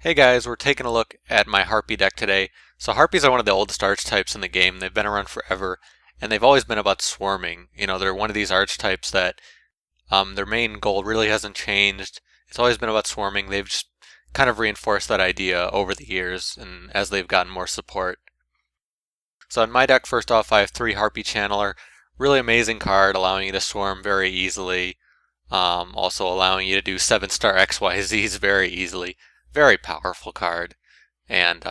Hey guys, we're taking a look at my Harpie deck today. So Harpies are one of the oldest archetypes in the game. They've been around forever, and they've always been about swarming. They're one of these archetypes that their main goal really hasn't changed. It's always been about swarming. They've just kind of reinforced that idea over the years, and as they've gotten more support. So in my deck, first off, I have 3 Harpie Channeler. Really amazing card, allowing you to swarm very easily. Also allowing you to do 7-star XYZs very easily. Very powerful card. And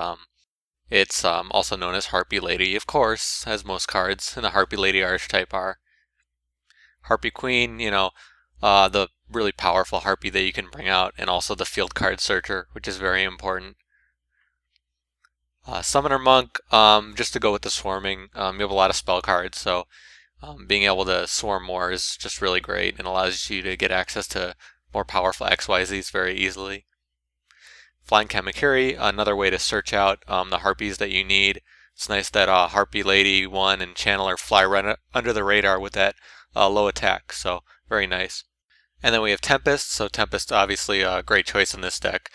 it's also known as Harpie Lady, of course, as most cards in the Harpie Lady archetype are. Harpie Queen, the really powerful Harpie that you can bring out, and also the Field Card Searcher, which is very important. Summoner Monk, just to go with the swarming, you have a lot of spell cards, so being able to swarm more is just really great and allows you to get access to more powerful XYZs very easily. Fly Kamakari, another way to search out the Harpies that you need. It's nice that Harpie Lady 1 and Channeler fly right under the radar with that low attack, so very nice. And then we have Tempest, so Tempest obviously a great choice in this deck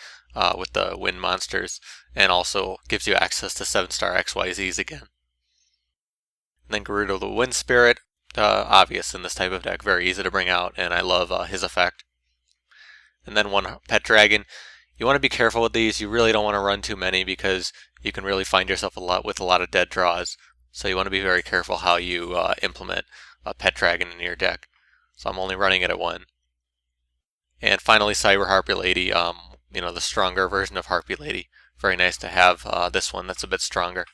with the wind monsters, and also gives you access to 7-star XYZs again. And then Garuda the Wind Spirit, obvious in this type of deck, very easy to bring out, and I love his effect. And then one Pet Dragon. You want to be careful with these. You really don't want to run too many because you can really find yourself with a lot of dead draws. So you want to be very careful how you implement a Pet Dragon in your deck. So I'm only running it at 1. And finally, Cyber Harpie Lady, the stronger version of Harpie Lady. Very nice to have this one that's a bit stronger.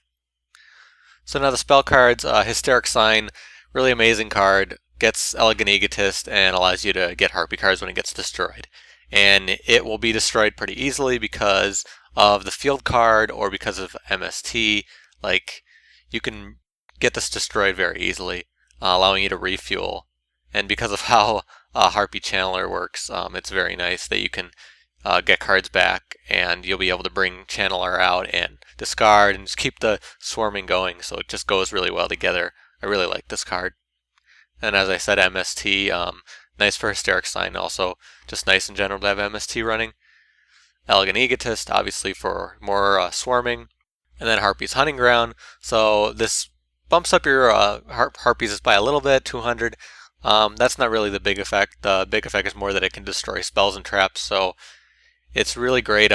So now the spell cards, Hysteric Sign, really amazing card. Gets Elegant Egotist and allows you to get Harpie cards when it gets destroyed. And it will be destroyed pretty easily because of the field card or because of MST. Like, you can get this destroyed very easily, allowing you to refuel. And because of how Harpie Channeler works, it's very nice that you can get cards back, and you'll be able to bring Channeler out and discard and just keep the swarming going, so it just goes really well together. I really like this card. And as I said, MST, nice for Hysteric Sign, also just nice in general to have MST running. Elegant Egotist, obviously for more swarming. And then Harpie's Hunting Ground, so this bumps up your Harpies by a little bit, 200. That's not really the big effect. The big effect is more that it can destroy spells and traps, so it's really great.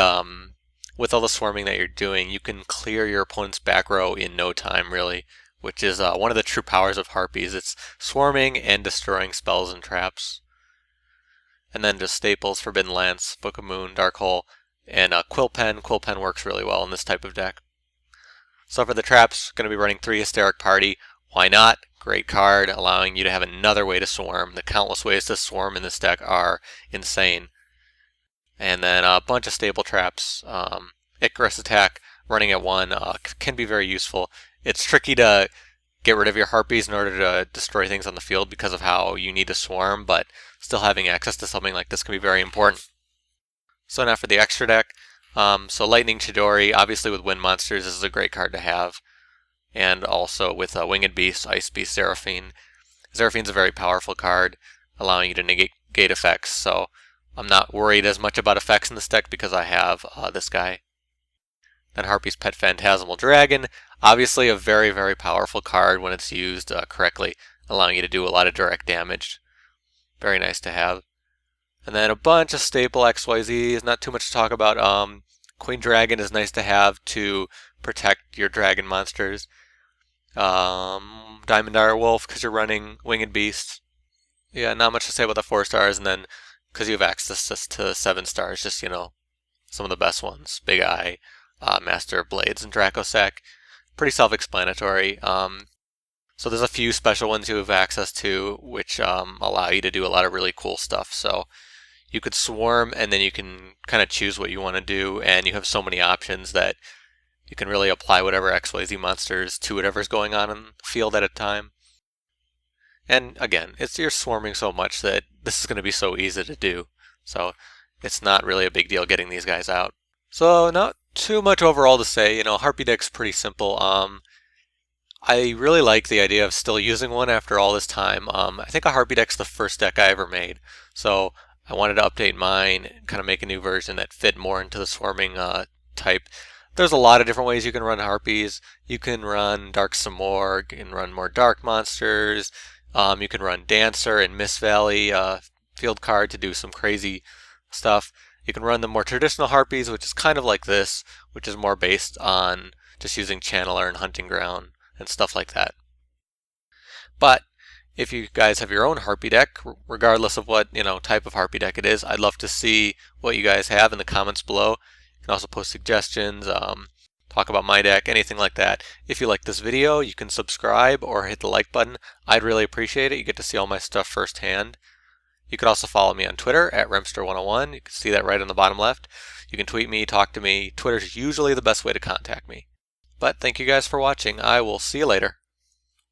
With all the swarming that you're doing, you can clear your opponent's back row in no time, really, which is one of the true powers of Harpies. It's swarming and destroying spells and traps. And then just staples, Forbidden Lance, Book of Moon, Dark Hole, and Quill Pen. Quill Pen works really well in this type of deck. So for the traps, going to be running 3 Hysteric Party. Why not? Great card, allowing you to have another way to swarm. The countless ways to swarm in this deck are insane. And then a bunch of staple traps. Icarus Attack, running at 1, can be very useful. It's tricky to get rid of your Harpies in order to destroy things on the field because of how you need to swarm, but still having access to something like this can be very important. So now for the extra deck. So Lightning Chidori, obviously with wind monsters, this is a great card to have. And also with Winged Beast, Ice Beast Zerofyne. Zerofyne's a very powerful card, allowing you to negate effects, so I'm not worried as much about effects in this deck because I have this guy. Then Harpie's Pet Phantasmal Dragon, obviously a very, very powerful card when it's used correctly, allowing you to do a lot of direct damage. Very nice to have. And then a bunch of staple XYZs, not too much to talk about. Queen Dragon is nice to have to protect your dragon monsters. Diamond Dire Wolf, because you're running Winged Beast. Yeah, not much to say about the 4 stars, and then because you have access to 7 stars, just, some of the best ones. Big Eye, Master of Blades, and Dracossack. Pretty self-explanatory. So there's a few special ones you have access to, which allow you to do a lot of really cool stuff. So you could swarm, and then you can kind of choose what you want to do, and you have so many options that you can really apply whatever XYZ monsters to whatever's going on in the field at a time. And again, you're swarming so much that this is going to be so easy to do. So it's not really a big deal getting these guys out. So not too much overall to say. Harpie deck's pretty simple. I really like the idea of still using one after all this time. I think a Harpie deck's the first deck I ever made. So I wanted to update mine, kind of make a new version that fit more into the swarming type. There's a lot of different ways you can run Harpies. You can run Dark some more, you can run more Dark monsters. You can run Dancer and Mist Valley field card to do some crazy stuff. You can run the more traditional Harpies, which is kind of like this, which is more based on just using Channeler and Hunting Ground and stuff like that. But if you guys have your own Harpie deck, regardless of what type of Harpie deck it is, I'd love to see what you guys have in the comments below. You can also post suggestions, talk about my deck, anything like that. If you like this video, you can subscribe or hit the like button. I'd really appreciate it. You get to see all my stuff firsthand. You can also follow me on Twitter at Remster101. You can see that right on the bottom left. You can tweet me, talk to me. Twitter's usually the best way to contact me. But thank you guys for watching. I will see you later.